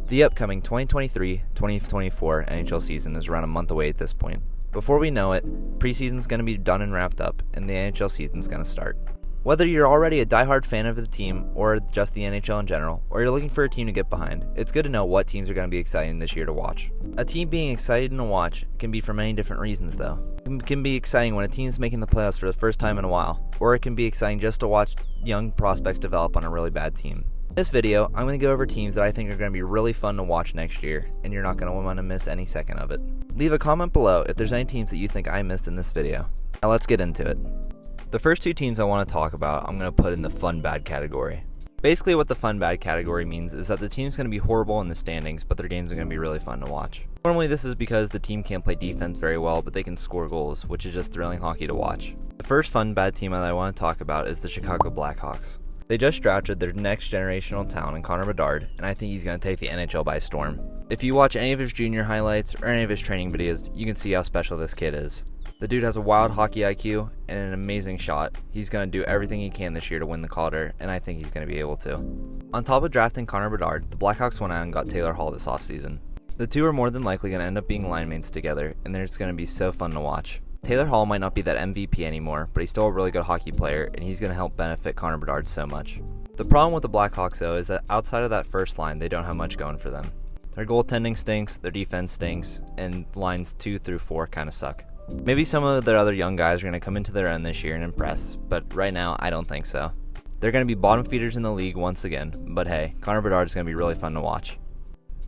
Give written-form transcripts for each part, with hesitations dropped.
The upcoming 2023-2024 NHL season is around a month away at this point. Before we know it, preseason's going to be done and wrapped up, and the NHL season's going to start. Whether you're already a diehard fan of the team or just the NHL in general, or you're looking for a team to get behind, it's good to know what teams are going to be exciting this year to watch. A team being exciting to watch can be for many different reasons though. It can be exciting when a team is making the playoffs for the first time in a while, or it can be exciting just to watch young prospects develop on a really bad team. In this video, I'm going to go over teams that I think are going to be really fun to watch next year, and you're not going to want to miss any second of it. Leave a comment below if there's any teams that you think I missed in this video. Now let's get into it. The first two teams I want to talk about, I'm going to put in the fun bad category. Basically what the fun bad category means is that the team's going to be horrible in the standings, but their games are going to be really fun to watch. Normally this is because the team can't play defense very well, but they can score goals, which is just thrilling hockey to watch. The first fun bad team that I want to talk about is the Chicago Blackhawks. They just drafted their next generational talent in Connor Bedard, and I think he's going to take the NHL by storm. If you watch any of his junior highlights or any of his training videos, you can see how special this kid is. The dude has a wild hockey IQ and an amazing shot. He's going to do everything he can this year to win the Calder, and I think he's going to be able to. On top of drafting Connor Bedard, the Blackhawks went out and got Taylor Hall this offseason. The two are more than likely going to end up being line mates together, and it's going to be so fun to watch. Taylor Hall might not be that MVP anymore, but he's still a really good hockey player, and he's going to help benefit Connor Bedard so much. The problem with the Blackhawks though is that outside of that first line, they don't have much going for them. Their goaltending stinks, their defense stinks, and lines 2 through 4 kind of suck. Maybe some of their other young guys are going to come into their own this year and impress, but right now I don't think so. They're going to be bottom feeders in the league once again, but hey, Connor Bedard is going to be really fun to watch.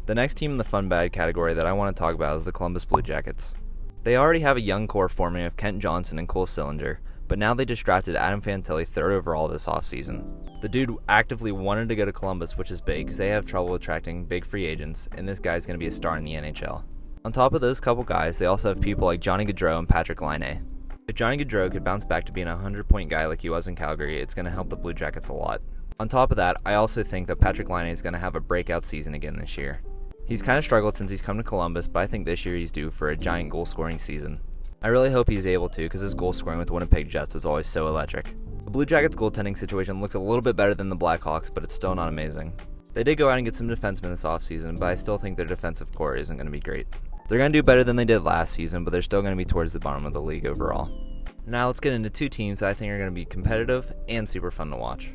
The next team in the fun bad category that I want to talk about is the Columbus Blue Jackets. They already have a young core forming of Kent Johnson and Cole Sillinger, but now they just drafted Adam Fantilli 3rd overall this offseason. The dude actively wanted to go to Columbus, which is big because they have trouble attracting big free agents, and this guy's going to be a star in the NHL. On top of those couple guys, they also have people like Johnny Gaudreau and Patrick Laine. If Johnny Gaudreau could bounce back to being a 100-point guy like he was in Calgary, it's going to help the Blue Jackets a lot. On top of that, I also think that Patrick Laine is going to have a breakout season again this year. He's kind of struggled since he's come to Columbus, but I think this year he's due for a giant goal-scoring season. I really hope he's able to because his goal-scoring with the Winnipeg Jets was always so electric. The Blue Jackets' goaltending situation looks a little bit better than the Blackhawks, but it's still not amazing. They did go out and get some defensemen this offseason, but I still think their defensive core isn't going to be great. They're going to do better than they did last season, but they're still going to be towards the bottom of the league overall. Now let's get into two teams that I think are going to be competitive and super fun to watch.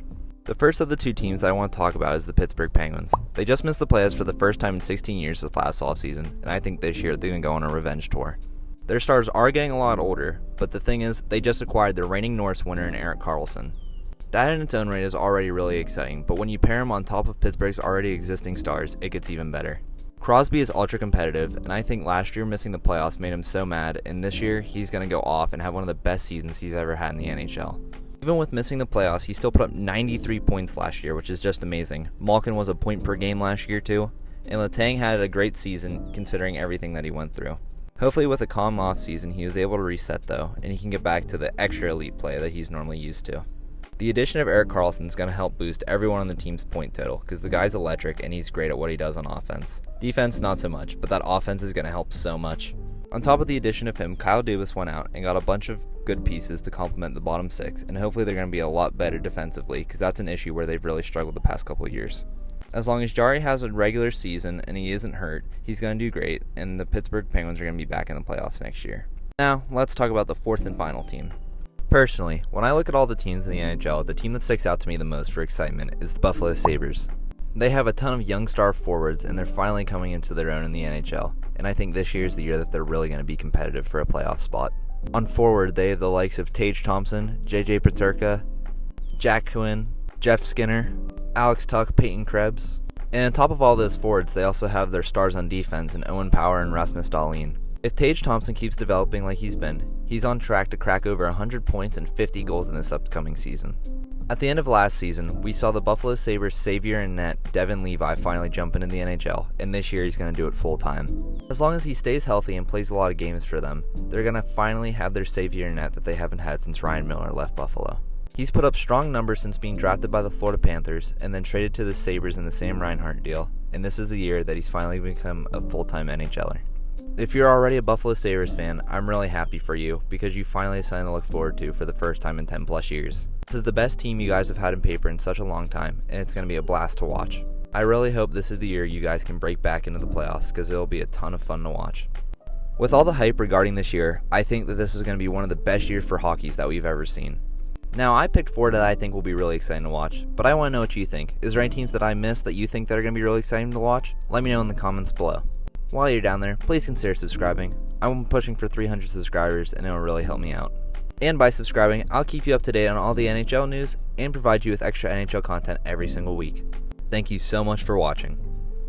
The first of the two teams that I want to talk about is the Pittsburgh Penguins. They just missed the playoffs for the first time in 16 years this last offseason, and I think this year they're going to go on a revenge tour. Their stars are getting a lot older, but the thing is, they just acquired their reigning Norris winner in Erik Karlsson. That in its own right is already really exciting, but when you pair him on top of Pittsburgh's already existing stars, it gets even better. Crosby is ultra competitive, and I think last year missing the playoffs made him so mad, and this year he's going to go off and have one of the best seasons he's ever had in the NHL. Even with missing the playoffs, he still put up 93 points last year, which is just amazing. Malkin was a point per game last year too, and Letang had a great season considering everything that he went through. Hopefully with a calm off season, he was able to reset though, and he can get back to the extra elite play that he's normally used to. The addition of Erik Karlsson is going to help boost everyone on the team's point total because the guy's electric and he's great at what he does on offense. Defense, not so much, but that offense is going to help so much. On top of the addition of him, Kyle Dubas went out and got a bunch of good pieces to complement the bottom six, and hopefully they're going to be a lot better defensively because that's an issue where they've really struggled the past couple of years. As long as Jari has a regular season and he isn't hurt, he's going to do great, and the Pittsburgh Penguins are going to be back in the playoffs next year. Now, let's talk about the fourth and final team. Personally, when I look at all the teams in the NHL, the team that sticks out to me the most for excitement is the Buffalo Sabres. They have a ton of young star forwards, and they're finally coming into their own in the NHL, and I think this year is the year that they're really going to be competitive for a playoff spot. On forward, they have the likes of Tage Thompson, JJ Peterka, Jack Quinn, Jeff Skinner, Alex Tuch, Peyton Krebs, and on top of all those forwards, they also have their stars on defense in Owen Power and Rasmus Dahlin. If Tage Thompson keeps developing like he's been, he's on track to crack over 100 points and 50 goals in this upcoming season. At the end of last season, we saw the Buffalo Sabres savior in net, Devin Levi, finally jump into the NHL, and this year he's going to do it full time. As long as he stays healthy and plays a lot of games for them, they're going to finally have their savior in net that they haven't had since Ryan Miller left Buffalo. He's put up strong numbers since being drafted by the Florida Panthers and then traded to the Sabres in the Sam Reinhart deal, and this is the year that he's finally become a full-time NHLer. If you're already a Buffalo Sabres fan, I'm really happy for you because you finally have something to look forward to for the first time in 10 plus years. This is the best team you guys have had in paper in such a long time, and it's going to be a blast to watch. I really hope this is the year you guys can break back into the playoffs because it'll be a ton of fun to watch. With all the hype regarding this year, I think that this is going to be one of the best years for hockey that we've ever seen. Now, I picked 4 that I think will be really exciting to watch, but I want to know what you think. Is there any teams that I missed that you think that are going to be really exciting to watch? Let me know in the comments below. While you're down there, please consider subscribing. I'm pushing for 300 subscribers and it'll really help me out. And by subscribing, I'll keep you up to date on all the NHL news and provide you with extra NHL content every single week. Thank you so much for watching.